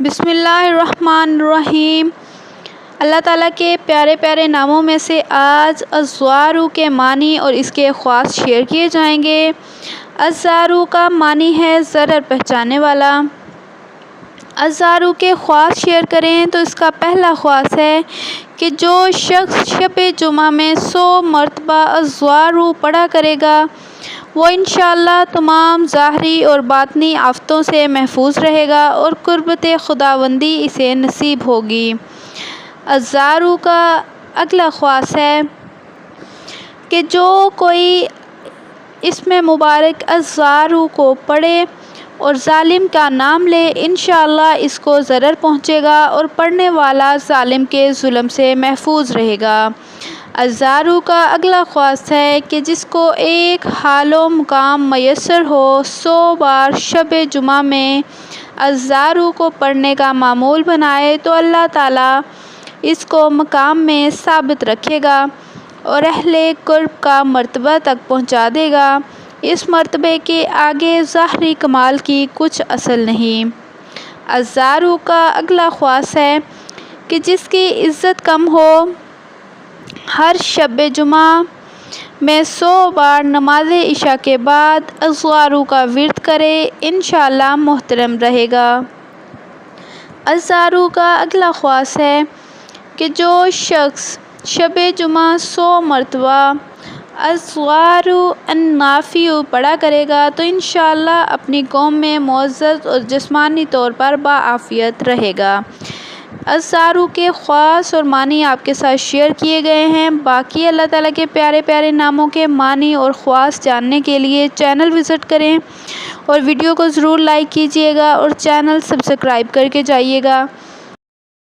بسم اللہ الرحمن الرحیم۔ اللہ تعالیٰ کے پیارے پیارے ناموں میں سے آج الزارو کے معنی اور اس کے خواص شیئر کیے جائیں گے۔ الزارو کا معنی ہے ضرر پہنچانے والا۔ الزارو کے خواص شیئر کریں تو اس کا پہلا خواص ہے کہ جو شخص شب جمعہ میں 100 مرتبہ الزارو پڑھا کرے گا وہ انشاءاللہ تمام ظاہری اور باطنی آفتوں سے محفوظ رہے گا اور قربت خداوندی اسے نصیب ہوگی۔ الزارو کا اگلا خواص ہے کہ جو کوئی اسم مبارک الزارو کو پڑھے اور ظالم کا نام لے انشاءاللہ اس کو ضرر پہنچے گا اور پڑھنے والا ظالم کے ظلم سے محفوظ رہے گا۔ الزارو کا اگلا خواص ہے کہ جس کو ایک حال و مقام میسر ہو 100 بار شب جمعہ میں الزارو کو پڑھنے کا معمول بنائے تو اللہ تعالیٰ اس کو مقام میں ثابت رکھے گا اور اہل قرب کا مرتبہ تک پہنچا دے گا۔ اس مرتبے کے آگے ظاہری کمال کی کچھ اصل نہیں۔ الزارو کا اگلا خواص ہے کہ جس کی عزت کم ہو ہر شب جمعہ میں 100 بار نماز عشاء کے بعد الزارو کا ورد کرے انشاءاللہ محترم رہے گا۔ الزارو کا اگلا خواص ہے کہ جو شخص شب جمعہ 100 مرتبہ الزارو النافع پڑھا کرے گا تو انشاءاللہ اپنی قوم میں معزز اور جسمانی طور پر باعافیت رہے گا۔ الزارو کے خواص اور معنی آپ کے ساتھ شیئر کیے گئے ہیں۔ باقی اللہ تعالیٰ کے پیارے پیارے ناموں کے معنی اور خواص جاننے کے لیے چینل وزٹ کریں اور ویڈیو کو ضرور لائک کیجیے گا اور چینل سبسکرائب کر کے جائیے گا۔